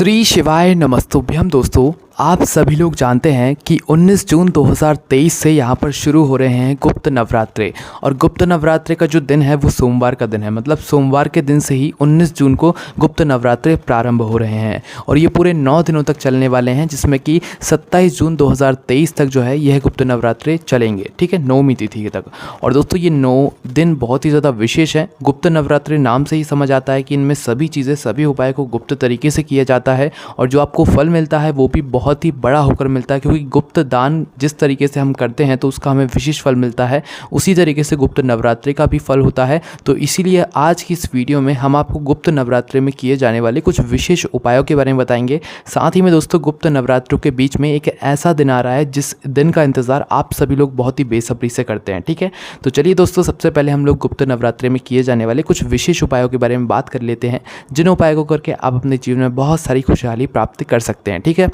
श्री शिवाय नमस्तुभ्यम। दोस्तों, आप सभी लोग जानते हैं कि 19 जून 2023 से यहाँ पर शुरू हो रहे हैं गुप्त नवरात्रे। और गुप्त नवरात्रे का जो दिन है वो सोमवार का दिन है। मतलब सोमवार के दिन से ही 19 जून को गुप्त नवरात्रे प्रारंभ हो रहे हैं और ये पूरे 9 दिनों तक चलने वाले हैं, जिसमें कि 27 जून 2023 तक जो है यह गुप्त नवरात्रे चलेंगे। ठीक है, 9वीं तिथि तक। और दोस्तों, ये 9 दिन बहुत ही ज़्यादा विशेष है। गुप्त नवरात्रे नाम से ही समझ आता है कि इनमें सभी चीज़ें, सभी उपाय को गुप्त तरीके से किया जाता है और जो आपको फल मिलता है वो भी बहुत ही बड़ा होकर मिलता है, क्योंकि गुप्त दान जिस तरीके से हम करते हैं तो उसका हमें विशेष फल मिलता है, उसी तरीके से गुप्त नवरात्रि का भी फल होता है। तो इसीलिए आज की इस वीडियो में हम आपको गुप्त नवरात्रि में किए जाने वाले कुछ विशेष उपायों के बारे में बताएंगे। साथ ही में दोस्तों, गुप्त नवरात्रों के बीच में एक ऐसा दिन आ रहा है जिस दिन का इंतज़ार आप सभी लोग बहुत ही बेसब्री से करते हैं। ठीक है, तो चलिए दोस्तों, सबसे पहले हम लोग गुप्त नवरात्रि में किए जाने वाले कुछ विशेष उपायों के बारे में बात कर लेते हैं, जिन उपायों को करके आप अपने जीवन में बहुत सारी खुशहाली प्राप्त कर सकते हैं। ठीक है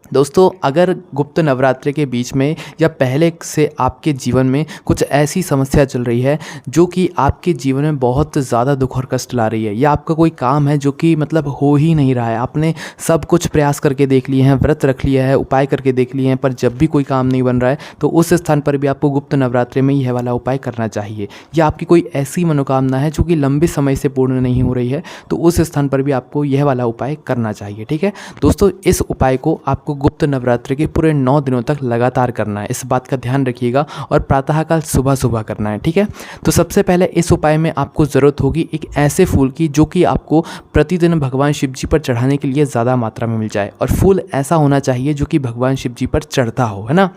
दोस्तों, अगर गुप्त नवरात्रि के बीच में या पहले से आपके जीवन में कुछ ऐसी समस्या चल रही है जो कि आपके जीवन में बहुत ज़्यादा दुख और कष्ट ला रही है, या आपका कोई काम है जो कि मतलब हो ही नहीं रहा है, आपने सब कुछ प्रयास करके देख लिए हैं, व्रत रख लिया है, उपाय करके देख लिए हैं, पर जब भी कोई काम नहीं बन रहा है, तो उस स्थान पर भी आपको गुप्त नवरात्रि में यह वाला उपाय करना चाहिए। या आपकी कोई ऐसी मनोकामना है जो कि लंबे समय से पूर्ण नहीं हो रही है, तो उस स्थान पर भी आपको यह वाला उपाय करना चाहिए। ठीक है दोस्तों, इस उपाय को आपको गुप्त नवरात्रि के पूरे 9 दिनों तक लगातार करना है। इस बात का ध्यान रखिएगा और प्रातःकाल सुबह सुबह करना है। ठीक है, तो सबसे पहले इस उपाय में आपको ज़रूरत होगी एक ऐसे फूल की जो कि आपको प्रतिदिन भगवान शिव जी पर चढ़ाने के लिए ज़्यादा मात्रा में मिल जाए। और फूल ऐसा होना चाहिए जो कि भगवान शिव जी पर चढ़ता हो, है ना।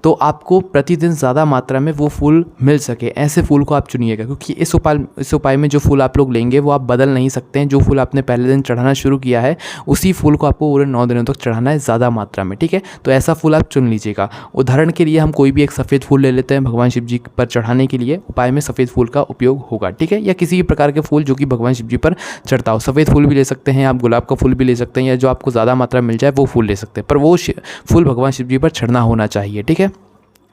तो आपको प्रतिदिन ज़्यादा मात्रा में वो फूल मिल सके, ऐसे फूल को आप चुनिएगा, क्योंकि इस उपाय में जो फूल आप लोग लेंगे वो आप बदल नहीं सकते हैं। जो फूल आपने पहले दिन चढ़ाना शुरू किया है उसी फूल को आपको पूरे 9 दिनों तक चढ़ाना है ज़्यादा मात्रा में। ठीक है, तो ऐसा फूल आप चुन लीजिएगा। उदाहरण के लिए हम कोई भी एक सफ़ेद फूल ले लेते हैं भगवान शिव जी पर चढ़ाने के लिए। उपाय में सफ़ेद फूल का उपयोग होगा। ठीक है, या किसी भी प्रकार के फूल जो कि भगवान शिव जी पर चढ़ता हो। सफ़ेद फूल भी ले सकते हैं आप, गुलाब का फूल भी ले सकते हैं, या जो आपको ज़्यादा मात्रा में मिल जाए वो फूल ले सकते हैं, पर वो फूल भगवान शिव जी पर चढ़ना होना चाहिए। ठीक है,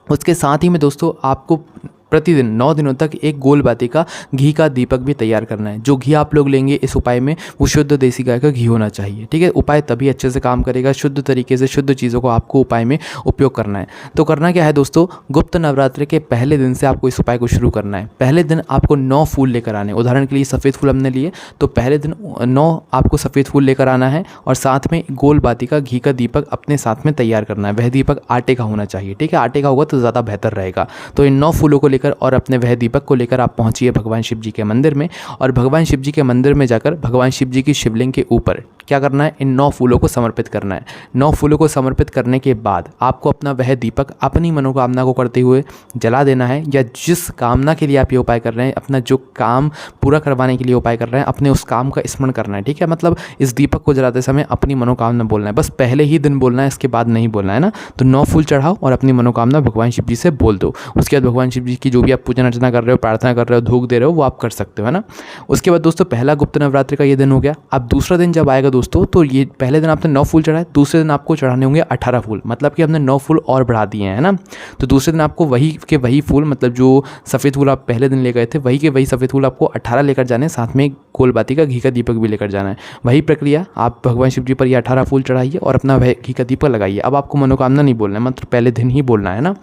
उसके साथ ही में दोस्तों, आपको प्रतिदिन 9 दिनों तक एक गोल बाती का घी का दीपक भी तैयार करना है। जो घी आप लोग लेंगे इस उपाय में वो शुद्ध देसी गाय का घी होना चाहिए। ठीक है, उपाय तभी अच्छे से काम करेगा, शुद्ध तरीके से शुद्ध चीज़ों को आपको उपाय में उपयोग करना है। तो करना क्या है दोस्तों, गुप्त नवरात्रि के पहले दिन से आपको इस उपाय को शुरू करना है। पहले दिन आपको 9 फूल लेकर आने। उदाहरण के लिए सफ़ेद फूल हमने लिए, तो पहले दिन 9 आपको सफ़ेद फूल लेकर आना है और साथ में गोल बाती का घी का दीपक अपने साथ में तैयार करना है। वह दीपक आटे का होना चाहिए। ठीक है, आटे का होगा तो ज़्यादा बेहतर रहेगा। तो इन 9 फूलों को लेकर और अपने वह दीपक को लेकर आप पहुंचिए भगवान शिव जी के मंदिर में। और भगवान शिव जी के मंदिर में जाकर भगवान शिव जी की शिवलिंग के ऊपर क्या करना है, इन 9 फूलों को समर्पित करना है। 9 फूलों को समर्पित करने के बाद आपको अपना वह दीपक अपनी मनोकामना को करते हुए जला देना है, या जिस कामना के लिए आप ये उपाय कर रहे हैं, अपना जो काम पूरा करवाने के लिए उपाय कर रहे हैं, अपने उस काम का स्मरण करना है। ठीक है, मतलब इस दीपक को जलाते समय अपनी मनोकामना बोलना है। बस पहले ही दिन बोलना है, इसके बाद नहीं बोलना है ना। तो 9 फूल चढ़ाओ और अपनी मनोकामना भगवान शिव जी से बोल दो। उसके बाद भगवान शिव जी की जो भी आप पूजन अर्चना कर रहे हो, प्रार्थना कर रहे हो, धूप दे रहे हो, वो आप कर सकते हो, है ना। उसके बाद दोस्तों, पहला गुप्त नवरात्रि का ये दिन हो गया। अब दूसरा दिन जब आएगा दोस्तों, तो ये पहले दिन आपने 9 फूल चढ़ाए, दूसरे दिन आपको चढ़ाने होंगे 18 फूल। मतलब कि हमने 9 फूल और बढ़ा दिए हैं, है ना। तो दूसरे दिन आपको वही फूल, मतलब जो सफ़ेद फूल आप पहले दिन ले गए थे वही के वही सफ़ेद फूल आपको 18 लेकर जाने, साथ में गोल बाती का घी का दीपक भी लेकर जाना है। वही प्रक्रिया, आप भगवान शिव जी पर ये 18 फूल चढ़ाइए और अपना वह घी का दीपक लगाइए। अब आपको मनोकामना नहीं बोलना है, मतलब पहले दिन ही बोलना है ना।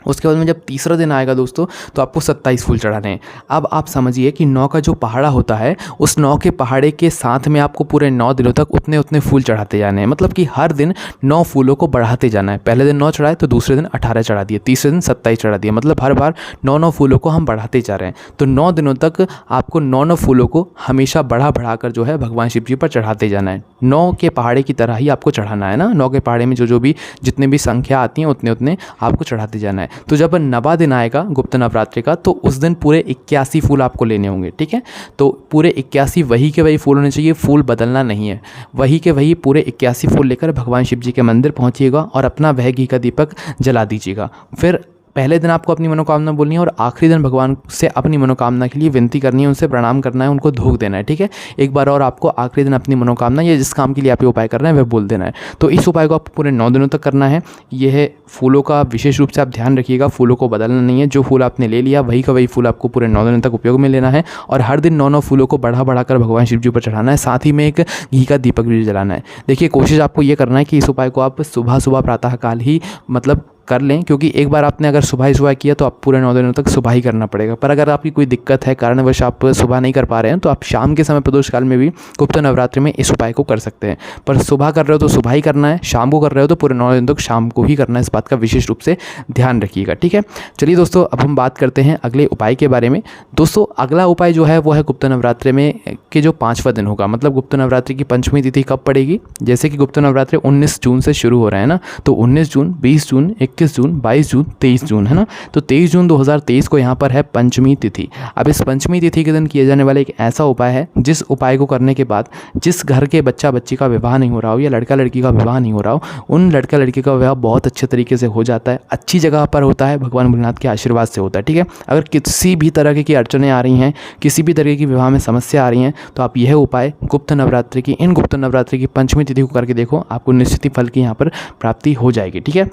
उसके बाद में जब तीसरा दिन आएगा दोस्तों, तो आपको 27 फूल चढ़ाने हैं। अब आप समझिए कि 9 का जो पहाड़ा होता है, उस 9 के पहाड़े के साथ में आपको पूरे 9 दिनों तक उतने फूल चढ़ाते जाने हैं। मतलब कि हर दिन 9 फूलों को बढ़ाते जाना है। पहले दिन 9 चढ़ाए तो दूसरे दिन 18 चढ़ा दिए, तीसरे दिन 27 चढ़ा दिए। मतलब हर बार 9 फूलों को हम बढ़ाते जा रहे हैं। तो 9 दिनों तक आपको 9 फूलों को हमेशा बढ़ा कर जो है भगवान शिव जी पर चढ़ाते जाना है। 9 के पहाड़े की तरह ही आपको चढ़ाना है ना। 9 के पहाड़े में जो भी जितने भी संख्या आती हैं उतने आपको चढ़ाते जाना है। तो जब 9वां दिन आएगा गुप्त नवरात्रि का, तो उस दिन पूरे 81 फूल आपको लेने होंगे। ठीक है, तो पूरे 81 वही के वही फूल होने चाहिए, फूल बदलना नहीं है। वही के वही पूरे 81 फूल लेकर भगवान शिव जी के मंदिर पहुंचिएगा और अपना वह घी का दीपक जला दीजिएगा। फिर पहले दिन आपको अपनी मनोकामना बोलनी है और आखिरी दिन भगवान से अपनी मनोकामना के लिए विनती करनी है, उनसे प्रणाम करना है, उनको धूप देना है। ठीक है, एक बार और आपको आखिरी दिन अपनी मनोकामना या जिस काम के लिए आप ये उपाय कर रहे हैं वह बोल देना है। तो इस उपाय को आपको पूरे 9 दिनों तक करना है। यह फूलों का विशेष रूप से आप ध्यान रखिएगा, फूलों को बदलना नहीं है। जो फूल आपने ले लिया वही का वही फूल आपको पूरे 9 दिनों तक उपयोग में लेना है और हर दिन 9 फूलों को बढ़ा कर भगवान शिव जी पर चढ़ाना है। साथ ही में एक घी का दीपक भी जलाना है। देखिए, कोशिश आपको ये करना है कि इस उपाय को आप सुबह सुबह प्रातःकाल ही मतलब कर लें, क्योंकि एक बार आपने अगर सुबह ही सुबह किया तो आप पूरे 9 दिनों तक सुबह ही करना पड़ेगा। पर अगर आपकी कोई दिक्कत है, कारणवश आप सुबह नहीं कर पा रहे हैं, तो आप शाम के समय प्रदोष काल में भी गुप्त नवरात्रि में इस उपाय को कर सकते हैं। पर सुबह कर रहे हो तो सुबह ही करना है, शाम को कर रहे हो तो पूरे 9 दिन तक शाम को ही करना है। इस बात का विशेष रूप से ध्यान रखिएगा। ठीक है, चलिए दोस्तों, अब हम बात करते हैं अगले उपाय के बारे में। दोस्तों, अगला उपाय जो है वो है गुप्त नवरात्रि में के जो 5वां दिन होगा, मतलब गुप्त नवरात्रि की पंचमी तिथि कब पड़ेगी। जैसे कि गुप्त नवरात्रि 19 जून से शुरू हो रहा है ना, तो 19 जून, 20 जून, 21 जून, 22 जून, 23 जून है ना। तो 23 जून 2023 को यहाँ पर है पंचमी तिथि। अब इस पंचमी तिथि के दिन किए जाने वाला एक ऐसा उपाय है जिस उपाय को करने के बाद जिस घर के बच्चा बच्ची का विवाह नहीं हो रहा हो या लड़का लड़की का विवाह नहीं हो रहा हो, उन लड़का लड़की का विवाह बहुत अच्छे तरीके से हो जाता है, अच्छी जगह पर होता है, भगवान भोलेनाथ के आशीर्वाद से होता है। ठीक है, अगर किसी भी तरह की अड़चनें आ रही हैं, किसी भी तरह की विवाह में समस्या आ रही हैं, तो आप यह उपाय गुप्त नवरात्रि की पंचमी तिथि को करके देखो, आपको निश्चित ही फल की यहाँ पर प्राप्ति हो जाएगी। ठीक है,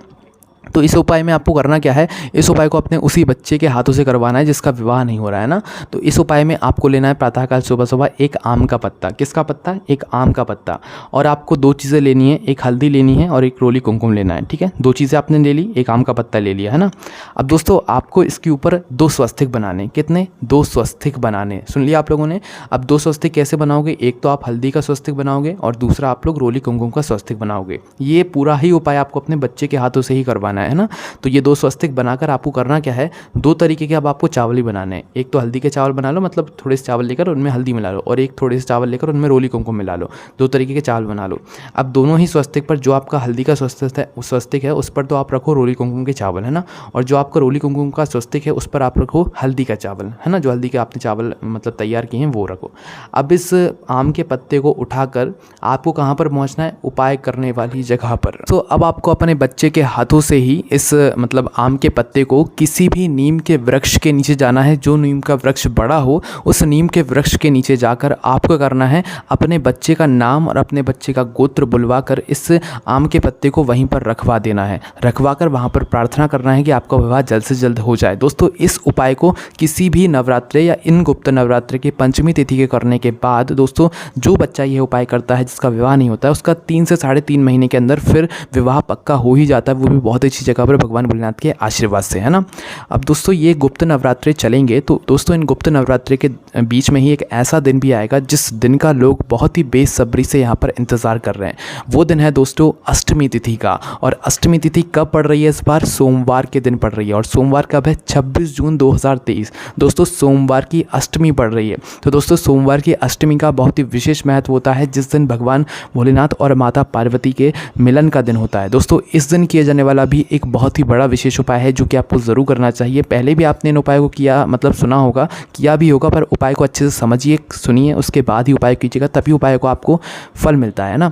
तो इस उपाय में आपको करना क्या है, इस उपाय को अपने उसी बच्चे के हाथों से करवाना है जिसका विवाह नहीं हो रहा है ना। तो इस उपाय में आपको लेना है प्रातःकाल सुबह सुबह एक आम का पत्ता। किसका पत्ता? एक आम का पत्ता। और आपको 2 चीज़ें लेनी है, एक हल्दी लेनी है और एक रोली कुमकुम लेना है। ठीक है, 2 चीज़ें आपने ले ली, एक आम का पत्ता ले लिया है ना। अब दोस्तों, आपको इसके ऊपर 2 स्वस्तिक बनाने। कितने? 2 स्वस्तिक बनाने। सुन लिया आप लोगों ने। अब 2 स्वस्तिक कैसे बनाओगे? एक तो आप हल्दी का स्वस्तिक बनाओगे और दूसरा आप लोग रोली कुमकुम का स्वस्तिक बनाओगे। ये पूरा ही उपाय आपको अपने बच्चे के हाथों से ही करवाना है ना। तो ये 2 स्वस्तिक बनाकर आपको करना क्या है, 2 तरीके के अब आपको चावल ही बनाने हैं। एक तो हल्दी के चावल बना लो, मतलब थोड़े से चावल लेकर उनमें हल्दी मिला लो, और एक थोड़े से चावल लेकर उनमें रोली कुमकुम मिला लो। 2 तरीके के चावल बना लो। अब दोनों ही स्वस्तिक पर, जो आपका हल्दी का स्वस्तिक है उस पर तो आप रखो रोली कुमकुम के चावल है ना, और जो आपका रोली कुमकुम का स्वस्तिक है उस पर आप रखो हल्दी का चावल है ना। जो हल्दी के आपने चावल मतलब तैयार किए हैं वो रखो। अब इस आम के पत्ते को उठाकर आपको कहाँ पर पहुँचना है? उपाय करने वाली जगह पर। तो अब आपको अपने बच्चे के हाथों से ही इस मतलब आम के पत्ते को किसी भी नीम के वृक्ष के नीचे जाना है। जो नीम का वृक्ष बड़ा हो उस नीम के वृक्ष के नीचे जाकर आपको करना है अपने बच्चे का नाम और अपने बच्चे का गोत्र बुलवा कर इस आम के पत्ते को वहीं पर रखवा देना है। रखवा कर वहाँ पर प्रार्थना करना है कि आपका विवाह जल्द से जल्द हो जाए। दोस्तों, इस उपाय को किसी भी नवरात्रि या इन गुप्त नवरात्रि की पंचमी तिथि के करने के बाद दोस्तों, जो बच्चा ये उपाय करता है जिसका विवाह नहीं होता है, उसका 3 से 3.5 महीने के अंदर फिर विवाह पक्का हो ही जाता है, वो भी बहुत अच्छी जगह पर भगवान भोलेनाथ के आशीर्वाद से है ना। अब दोस्तों, ये गुप्त नवरात्रि चलेंगे तो दोस्तों इन गुप्त नवरात्रि के बीच में ही एक ऐसा दिन भी आएगा जिस दिन का लोग बहुत ही बेसब्री से यहाँ पर इंतज़ार कर रहे हैं। वो दिन है दोस्तों अष्टमी तिथि का। और अष्टमी तिथि कब पड़ रही है? इस बार सोमवार के दिन पड़ रही है। और सोमवार कब है? 26 जून 2023। दोस्तों, सोमवार की अष्टमी पड़ रही है। तो दोस्तों, सोमवार की अष्टमी का बहुत ही विशेष महत्व होता है, जिस दिन भगवान भोलेनाथ और माता पार्वती के मिलन का दिन होता है। दोस्तों, इस दिन किए जाने वाला भी एक बहुत ही बड़ा विशेष उपाय है जो कि आपको ज़रूर करना चाहिए। पहले भी आपने इन उपायों को किया, मतलब सुना होगा, किया भी होगा, पर उपाय को अच्छे से समझिए, सुनिए, उसके बाद ही उपाय कीजिएगा, तभी उपाय को आपको फल मिलता है ना।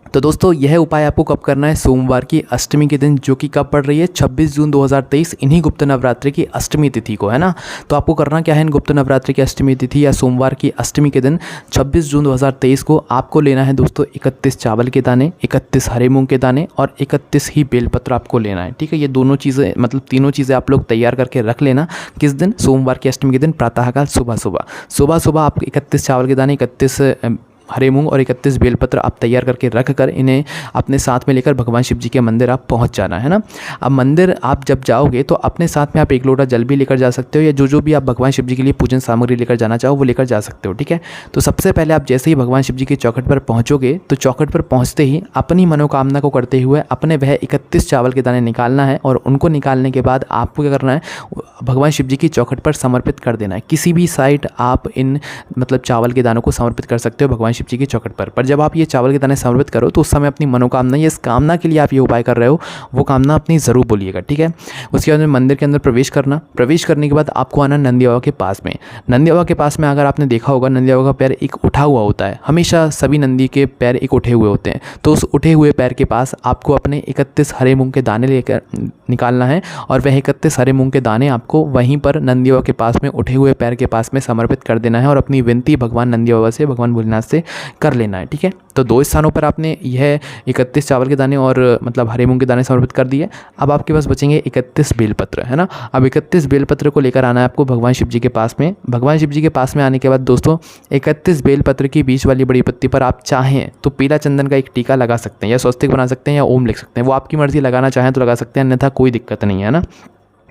तो दोस्तों, यह उपाय आपको कब करना है? सोमवार की अष्टमी के दिन, जो कि कब पड़ रही है? 26 जून 2023, इन्हीं गुप्त नवरात्रि की अष्टमी तिथि को है ना। तो आपको करना क्या है? इन गुप्त नवरात्रि की अष्टमी तिथि या सोमवार की अष्टमी के दिन 26 जून 2023 को आपको लेना है दोस्तों 31 चावल के दाने, 31 हरे मूंग के दाने और 31 ही बेलपत्र आपको लेना है। ठीक है, ये दोनों चीज़ें मतलब तीनों चीज़ें आप लोग तैयार करके रख लेना। किस दिन? सोमवार की अष्टमी के दिन प्रातःकाल सुबह आप 31 चावल के दाने, 31 हरे मूंग और 31 बेलपत्र आप तैयार करके रख कर इन्हें अपने साथ में लेकर भगवान शिव जी के मंदिर आप पहुंच जाना है ना। अब मंदिर आप जब जाओगे तो अपने साथ में आप 1 लोटा जल भी लेकर जा सकते हो, या जो भी आप भगवान शिव जी के लिए पूजन सामग्री लेकर जाना चाहो वो लेकर जा सकते हो। ठीक है, तो सबसे पहले आप जैसे ही भगवान शिव जी की चौखट पर पहुँचोगे तो चौखट पर पहुँचते ही अपनी मनोकामना को करते हुए अपने वह 31 चावल के दाने निकालना है, और उनको निकालने के बाद आपको क्या करना है? भगवान शिव जी की चौखट पर समर्पित कर देना है। किसी भी साइड आप इन मतलब चावल के दानों को समर्पित कर सकते हो भगवान शिव जी की चौखट पर जब आप ये चावल के दाने समर्पित करो तो उस समय अपनी मनोकामना या इस कामना के लिए आप ये उपाय कर रहे हो वो कामना अपनी ज़रूर बोलिएगा, ठीक है। उसके बाद में मंदिर के अंदर प्रवेश करने के बाद आपको आना नंदी बाबा के पास में। नंदी बाबा के पास में अगर आपने देखा होगा नंदी बाबा का पैर एक उठा हुआ होता है, हमेशा सभी नंदी के पैर एक उठे हुए होते हैं। तो उस उठे हुए पैर के पास आपको अपने 31 हरे मूंग के दाने लेकर निकालना है और वह 31 हरे मूंग के दाने आपको वहीं पर नंदी बाबा के पास में उठे हुए पैर के पास में समर्पित कर देना है और अपनी विनती भगवान नंदी बाबा से, भगवान भोलेनाथ से कर लेना है, ठीक है। तो 2 स्थानों पर आपने यह 31 चावल के दाने और मतलब हरे मूंग के दाने समर्पित कर दिए। अब आपके पास बचेंगे 31 बेलपत्र, है ना। अब 31 बेलपत्र को लेकर आना है आपको भगवान शिव जी के पास में। भगवान शिव जी के पास में आने के बाद दोस्तों 31 बेलपत्र की बीच वाली बड़ी पत्ती पर आप चाहें तो पीला चंदन का एक टीका लगा सकते हैं या स्वस्तिक बना सकते हैं या ओम लिख सकते हैं, वो आपकी मर्जी, लगाना चाहें तो लगा सकते हैं, अन्यथा कोई दिक्कत नहीं है ना।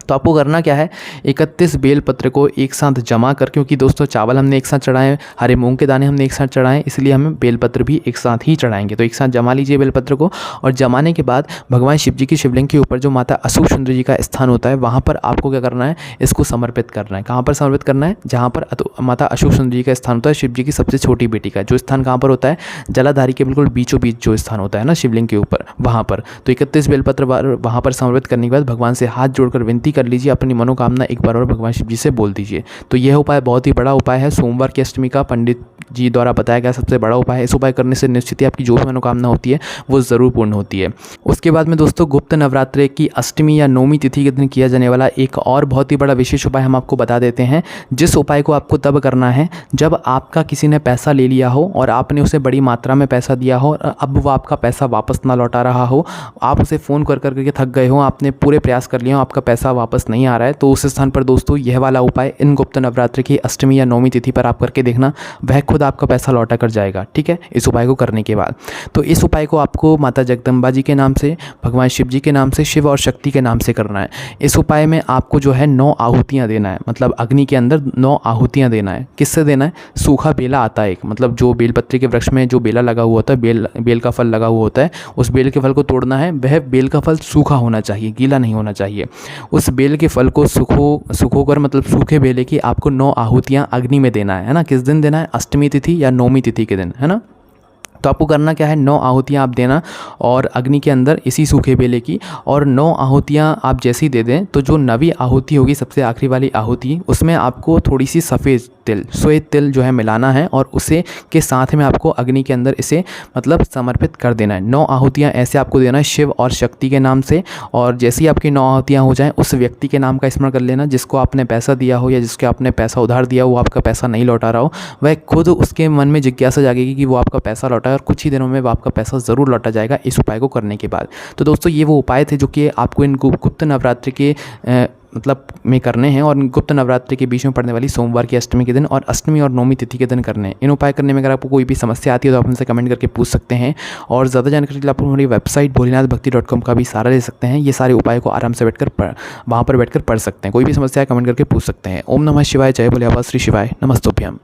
तो आपको करना क्या है, 31 बेलपत्र को एक साथ जमा कर, क्योंकि दोस्तों चावल हमने एक साथ चढ़ाए, हरे मूंग के दाने हमने एक साथ चढ़ाए, इसलिए हमें बेलपत्र भी एक साथ ही चढ़ाएंगे। तो एक साथ जमा लीजिए बेलपत्र को और जमाने के बाद भगवान शिव जी की शिवलिंग के ऊपर जो माता अशोक सुंदरी जी का स्थान होता है वहाँ पर आपको क्या करना है, इसको समर्पित करना है। कहाँ पर समर्पित करना है, जहाँ पर माता अशोक सुंदरी जी का स्थान होता है, शिव जी की सबसे छोटी बेटी का जो स्थान कहाँ पर होता है, जलाधारी के बिल्कुल बीचों बीच जो स्थान होता है ना शिवलिंग के ऊपर, वहाँ पर। तो 31 बेलपत्र वहाँ पर समर्पित करने के बाद भगवान से हाथ जोड़कर विनती कर लीजिए, अपनी मनोकामना एक बार और भगवान शिव जी से बोल दीजिए। तो यह उपाय बहुत ही बड़ा उपाय है, सोमवार की अष्टमी का पंडित जी द्वारा बताया गया सबसे बड़ा उपाय है। इस उपाय करने से निश्चित ही आपकी जो भी मनोकामना होती है वो ज़रूर पूर्ण होती है। उसके बाद में दोस्तों गुप्त नवरात्रे की अष्टमी या नौमी तिथि के दिन किया जाने वाला एक और बहुत ही बड़ा विशेष उपाय हम आपको बता देते हैं, जिस उपाय को आपको तब करना है जब आपका किसी ने पैसा ले लिया हो और आपने उसे बड़ी मात्रा में पैसा दिया हो और अब वो आपका पैसा वापस ना लौटा रहा हो, आप उसे फ़ोन कर करके थक गए हो, आपने पूरे प्रयास कर लिए हो, आपका पैसा वापस नहीं आ रहा है, तो उस स्थान पर दोस्तों यह वाला उपाय इन गुप्त नवरात्रि की अष्टमी या नौमी तिथि पर आप करके देखना, वह खुद आपका पैसा लौटा कर जाएगा, ठीक है, इस उपाय को करने के बाद। तो इस उपाय को आपको माता जगदम्बा जी के नाम से, भगवान शिव जी के नाम से, शिव और शक्ति के नाम से करना है। इस उपाय में आपको जो है 9 आहुतियाँ देना है, मतलब अग्नि के अंदर 9 आहुतियाँ देना है। किससे देना है, सूखा बेला आता है एक, मतलब जो बेलपत्री के वृक्ष में जो बेला लगा हुआ होता है, बेल का फल लगा हुआ होता है, उस बेल के फल को तोड़ना है। वह बेल का फल सूखा होना चाहिए, गीला नहीं होना चाहिए। उस बेल के फल को सुखोकर मतलब सूखे बेले की आपको 9 आहुतियाँ अग्नि में देना है ना। किस दिन देना है, अष्टमी तिथि या नौमी तिथि के दिन, है ना। तो आपको करना क्या है, 9 आहुतियाँ आप देना और अग्नि के अंदर इसी सूखे बेले की, और 9 आहुतियाँ आप जैसी दे दें तो जो 9वीं आहुति होगी, सबसे आखिरी वाली आहुति, उसमें आपको थोड़ी सी सफ़ेद तिल, श्वेत तिल जो है मिलाना है और उसे के साथ में आपको अग्नि के अंदर इसे मतलब समर्पित कर देना है। 9 आहुतियाँ ऐसे आपको देना है शिव और शक्ति के नाम से, और जैसे ही आपकी 9 आहुतियाँ हो जाएं उस व्यक्ति के नाम का स्मरण कर लेना जिसको आपने पैसा दिया हो या जिसके आपने पैसा उधार दिया हो, वो आपका पैसा नहीं लौटा रहा हो, वह खुद उसके मन में जिज्ञासा जागेगी कि वो आपका पैसा लौटा और कुछ ही दिनों में वो आपका पैसा ज़रूर लौटा जाएगा इस उपाय को करने के बाद। तो दोस्तों ये वो उपाय थे जो कि आपको इन गुप्त नवरात्रि के मतलब में करने हैं, और गुप्त नवरात्रि के बीच में पड़ने वाली सोमवार की अष्टमी के दिन और अष्टमी और नौमी तिथि के दिन करने हैं। इन उपाय करने में अगर आपको कोई भी समस्या आती है तो आप हमसे कमेंट करके पूछ सकते हैं, और ज़्यादा जानकारी के लिए आप हमारी वेबसाइट भोलेनाथभक्ति.com का भी सहारा ले सकते हैं। ये सारे उपाय को आराम से वहाँ पर बैठकर पढ़ सकते हैं। कोई भी समस्या है कमेंट करके पूछ सकते हैं। ओम नमः शिवाय, जय भोले बाबा, श्री शिवाय, नमस्तुभ्यम।